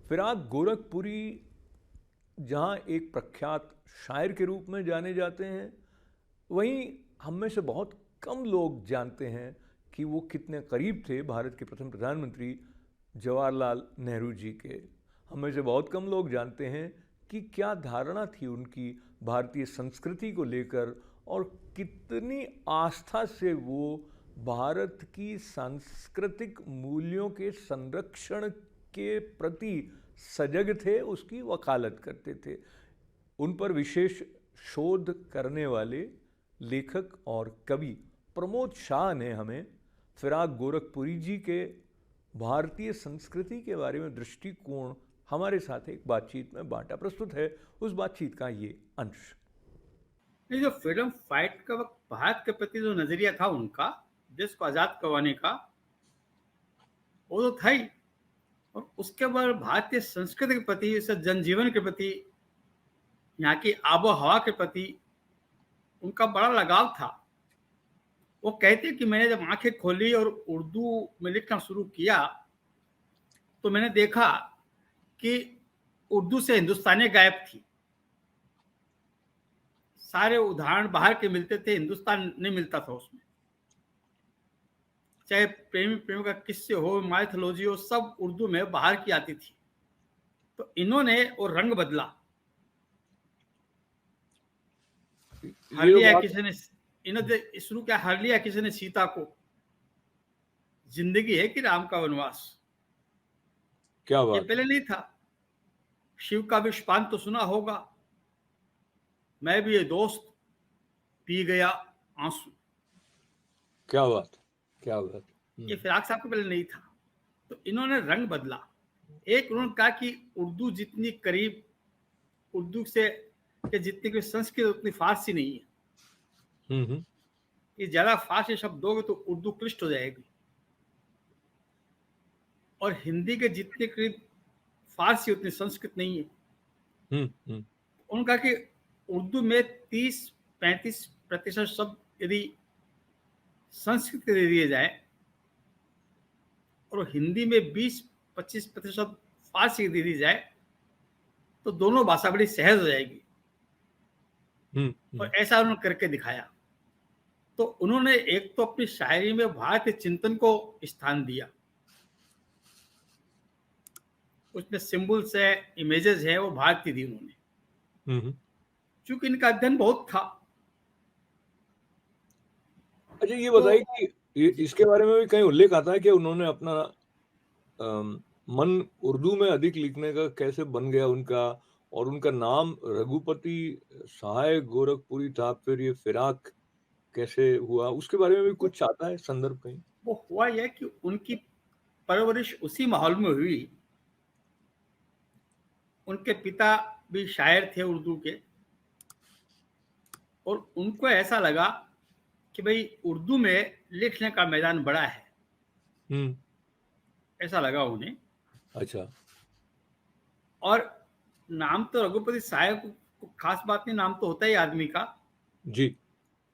फिराक गोरखपुरी जहाँ एक प्रख्यात शायर के रूप में जाने जाते हैं, वहीं हम में से बहुत कम लोग जानते हैं कि वो कितने करीब थे भारत के प्रथम प्रधानमंत्री जवाहरलाल नेहरू जी के। हम में से बहुत कम लोग जानते हैं कि क्या धारणा थी उनकी भारतीय संस्कृति को लेकर और कितनी आस्था से वो भारत की सांस्कृतिक मूल्यों के संरक्षण के प्रति सजग थे, उसकी वकालत करते थे। उन पर विशेष शोध करने वाले लेखक और कवि प्रमोद शाह ने हमें फिराक गोरखपुरी जी के भारतीय संस्कृति के बारे में दृष्टिकोण हमारे साथ एक बातचीत में बांटा। प्रस्तुत है उस बातचीत का ये अंश। नहीं, जो फ्रीडम फाइट का वक्त भारत के प्रति जो नजरिया था उनका, देश को आजाद करवाने का, वो तो था ही। और उसके बाद भारतीय संस्कृति के प्रति, जैसे जनजीवन के प्रति, यहाँ की आबो हवा के प्रति उनका बड़ा लगाव था। वो कहते कि मैंने जब आंखें खोली और उर्दू में लिखना शुरू किया तो मैंने देखा कि उर्दू से हिंदुस्तानी गायब थी। सारे उदाहरण बाहर के मिलते थे, हिंदुस्तान नहीं मिलता था उसमें। चाहे प्रेमी प्रेमिका किस्से हो, माइथोलॉजी हो, सब उर्दू में बाहर की आती थी। तो इन्होंने वो रंग बदला। हर ये लिया बात किसी ने, इन्होंने शुरू किया, हर लिया किसी ने सीता को, जिंदगी है कि राम का वनवास। क्या ये बात पहले नहीं था। शिव का विषपान तो सुना होगा, मैं भी ये दोस्त पी गया आंसू। क्या बात क्या बात। ये फिराक साहब के पहले नहीं था। तो इन्होंने रंग बदला। एक, उन्होंने कहा कि उर्दू जितनी करीब, उर्दू से के जितनी कोई संस्कृत उतनी फारसी नहीं है। ये ज्यादा फारसी शब्द दोगे तो उर्दू क्लिष्ट हो जाएगी। और हिंदी के जितने करीब फारसी उतनी संस्कृत नहीं है। उन्होंने कहा कि उर्दू में 30-35% शब्द यदि संस्कृत के दे दिए जाए और हिंदी में 20-25% शब्द फारसी दे दी जाए तो दोनों भाषा बड़ी सहज हो जाएगी। और ऐसा उन्होंने करके दिखाया। तो उन्होंने एक तो अपनी शायरी में भारतीय चिंतन को स्थान दिया, उसमें सिंबल्स है, इमेजेस है, वो भारतीय दी उन्होंने, क्योंकि इनका अध्ययन बहुत था। अच्छा, ये बताइए कि इसके बारे में भी कहीं उल्लेख आता है कि उन्होंने अपना मन उर्दू में अधिक लिखने का कैसे बन गया उनका, और उनका नाम रघुपति सहाय गोरखपुरी था, फिर ये फिराक कैसे हुआ, उसके बारे में भी कुछ आता है संदर्भ कहीं? वो हुआ यह कि उनकी परवरिश उसी माहौल में हुई। उनके पिता भी शायर थे उर्दू के, और उनको ऐसा लगा कि भाई उर्दू में लिखने का मैदान बड़ा है। ऐसा लगा उन्हें। अच्छा। और नाम तो रघुपति साहब को खास बात नहीं, नाम तो होता ही आदमी का। जी।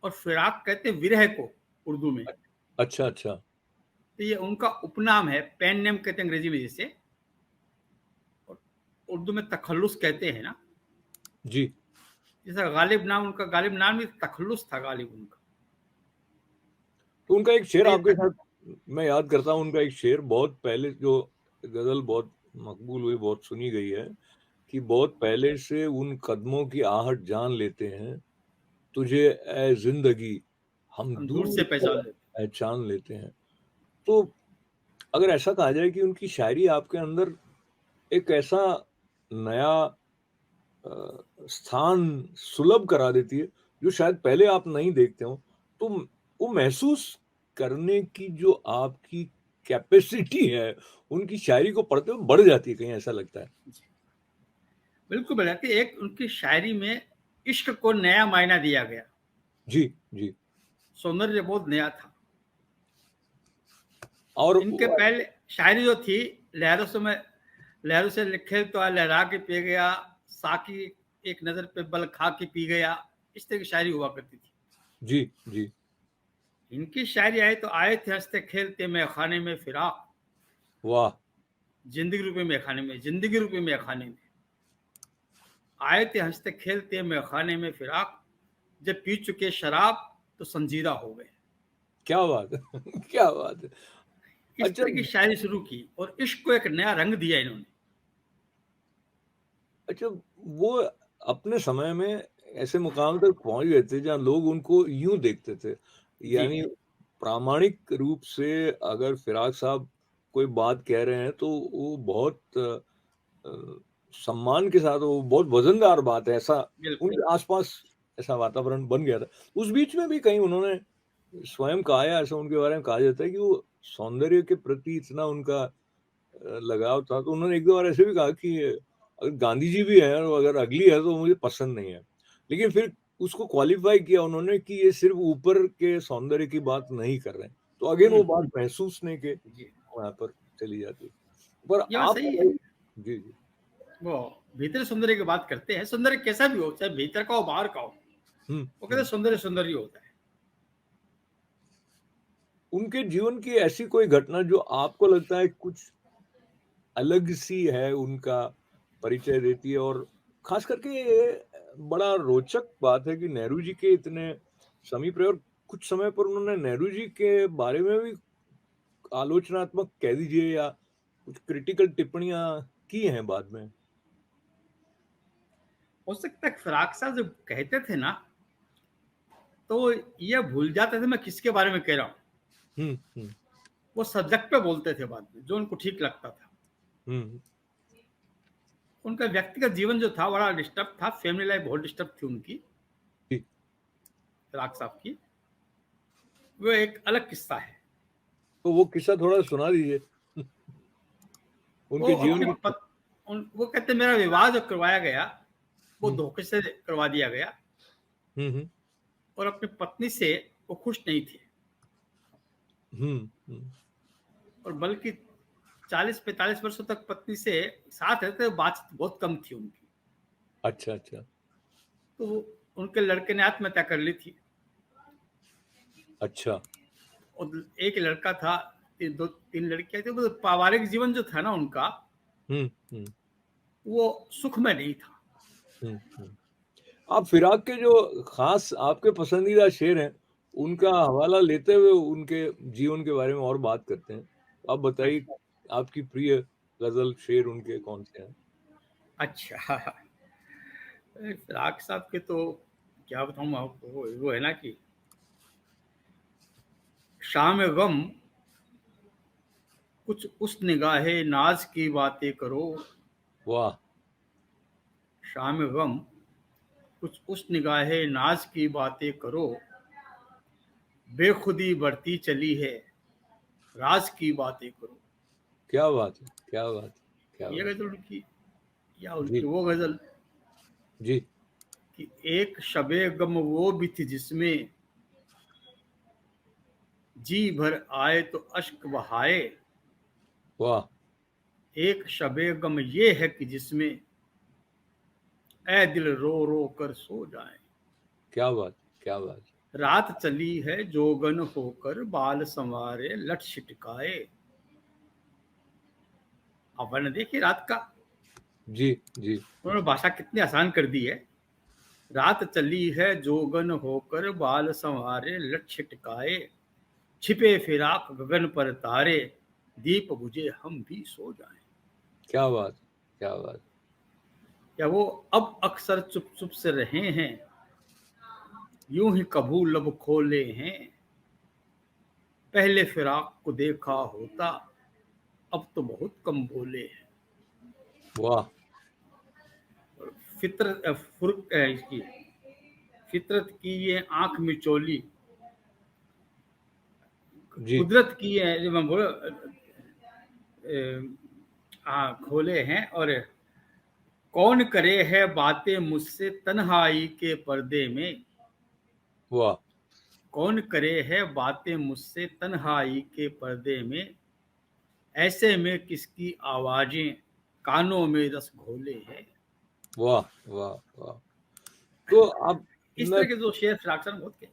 और फिराक कहते हैं विरह को उर्दू में। अच्छा अच्छा। तो ये उनका उपनाम है, पेन नेम कहते हैं अंग्रेजी में जिसे, और उर्दू में तखल्लुस कहते हैं ना। जी। जैसा गालिब नाम, उनका गालिब नाम भी तखल्लुस था, गालिब उनका। तो उनका एक शेर तो ये आपके साथ मैं याद करता हूँ, उनका एक शेर बहुत पहले, जो गजल बहुत मकबूल हुई, बहुत सुनी गई है, कि बहुत पहले से उन कदमों की आहट जान लेते हैं, तुझे ए जिंदगी हम हम दूर दूर से से पहचान लेते। पहचान लेते हैं। तो अगर ऐसा कहा जाए कि उनकी शायरी आपके अंदर एक ऐसा नया स्थान सुलभ करा देती है जो शायद पहले आप नहीं देखते हो, तो वो महसूस करने की जो आपकी कैपेसिटी है उनकी शायरी को पढ़ते हुए बढ़ जाती है, कहीं ऐसा लगता है? बिल्कुल बताती। एक उनकी शायरी में इश्क को नया मायना दिया गया। जी जी। सौंदर्य बहुत नया था। और इनके पहले शायरी जो थी, लहरों से मैं, लहरों से लिखे तो लहरा के पी गया, साकी एक नजर पे बल खा के पी गया, इस तरह की शायरी हुआ करती थी। जी जी। इनकी शायरी आई तो आए थे हंसते खेलते मैं खाने में फिराक। वाह। जिंदगी रुपए में खाने में, जिंदगी रुपए में खाने में, आए थे हंसते खेलते मैं खाने में फिराक, जब पी चुके शराब तो संजीदा हो गए। क्या बात है! क्या बात है! इस अच्छा, तरह की शायरी शुरू की और इश्क को एक नया रंग दिया इन्होंने। अच्छा, वो अपने समय में ऐसे मुकाम तक पहुँच गए थे जहाँ लोग उनको यूँ देखते थे। जी, यानी प्रामाणिक रूप से अगर फ़िराक साहब कोई बात कह रहे हैं तो वो बहुत अ, सम्मान के साथ, वो बहुत वज़नदार बात है, ऐसा बिल्कुल। उनके आस-पास ऐसा वातावरण बन गया था। उस बीच में भी कहीं उन्होंने स्वयं कहा है, ऐसा उनके बारे में कहा जाता है कि वो सौंदर्य के प्रति इतना उनका लगाव था, तो उन्होंने 1-2 बार ऐसे भी कहा कि अगर गांधी जी भी हैं और अगर अगली है तो मुझे पसंद नहीं है। लेकिन फिर उसको क्वालीफाई किया उन्होंने कि ये सिर्फ़ ऊपर के सौंदर्य की बात नहीं कर रहे हैं। तो अगेन वो बात महसूसने के जी, वहाँ पर चली जाती है। पर ये बात आप सही है। बताइए। जी, जी। वो भीतर सौंदर्य की बात करते हैं, सौंदर्य कैसा भी हो, चाहे भीतर का हो, बाहर का हो, हुँ, वो कहते हैं हुँ। सौंदर्य सौंदर्य होता है। उनके जीवन की ऐसी कोई घटना जो आपको लगता है कुछ अलग-सी है, उनका परिचय देती है, और ख़ास करके ये बड़ा रोचक बात है कि नेहरू जी के इतने समीप रहे और कुछ समय पर उन्होंने नेहरू जी के बारे में भी आलोचनात्मक कह दीजिए या कुछ क्रिटिकल टिप्पणियाँ की हैं बाद में। हो सकता है फिराक साहब जब कहते थे ना, तो ये भूल जाते थे मैं किसके बारे में कह रहा हूँ। हुँ, हुँ, वो सब्जेक्ट पे बोलते थे बाद में, जो उनको ठीक लगता था। हुँ, उनका व्यक्तिगत जीवन जो था बड़ा डिस्टर्ब था, फैमिली लाइफ बहुत डिस्टर्ब थी उनकी, जी। फिराक साहब की। वो एक अलग किस्सा है। तो वो किस्सा थोड़ा सुना दीजिए वो उनके जीवन अपने की। वो कहते मेरा विवाह जो करवाया गया, वो हुँ, धोखे से करवा दिया गया हुँ, हुँ, और अपनी पत्नी से वो खुश नहीं थे हुँ, हुँ। और बल्कि 40-45 वर्षों तक पत्नी से साथ रहते, बातचीत बहुत कम थी उनकी। अच्छा, अच्छा, तो उनके लड़के ने आत्महत्या कर ली थी अच्छा। और एक लड़का था, 2-3 लड़कियां थी। वो पारिवारिक जीवन जो था ना उनका, हुँ, हुँ, वो सुख में नहीं था। हुँ, हुँ। आप फिराक के जो ख़ास आपके पसंदीदा शेर हैं, उनका हवाला लेते हुए उनके जीवन के बारे में और बात करते हैं। आप बताइए, अच्छा, आपकी प्रिय ग़ज़ल शेर उनके कौन-से हैं? अच्छा। फिराक साहब के तो क्या बताऊं आपको, वो है ना कि शाम गम कुछ उस निगाहे नाज की बातें करो, वाह! शाम गम कुछ उस निगाहे नाज की बातें करो, बेखुदी बढ़ती चली है, राज की बातें करो। क्या बात है! क्या बात है! क्या ये बात गजल उनकी, या है! उनकी जी, वो गजल जी, कि एक शबे गम वो भी थी जिसमें जी भर आए तो अश्क बहाए, वाह! एक शबे गम ये है कि जिसमें ए दिल रो रो कर सो जाए। क्या बात है! क्या बात है! रात चली है जोगन होकर बाल संवारे लट छिटकाए। अपन ने देखी रात का, जी, जी, उन्होंने भाषा कितनी आसान कर दी है। रात चली है जोगन होकर बाल संवारे लट छिटकाए, छिपे फिराक गगन पर तारे, दीप बुझे हम भी सो जाएं। क्या बात है! क्या बात है! या वो अब अक्सर चुप चुप से रहे हैं, यूं ही कभू लब खोले हैं, पहले फिराक को देखा होता, अब तो बहुत कम बोले हैं। वाह! इसकी फितरत की ये आंख मिचोली, जी, कुदरत की है जो मैं बोला, खोले हैं। और कौन करे है बातें मुझसे तन्हाई के पर्दे में, वाह! कौन करे है बातें मुझसे तन्हाई के पर्दे में, ऐसे में किसकी आवाजें कानों में रस घोले हैं। वाह! वाह! वाह! तो आप इस मैं तरह के जो शेर फिराक साहब बहुत के।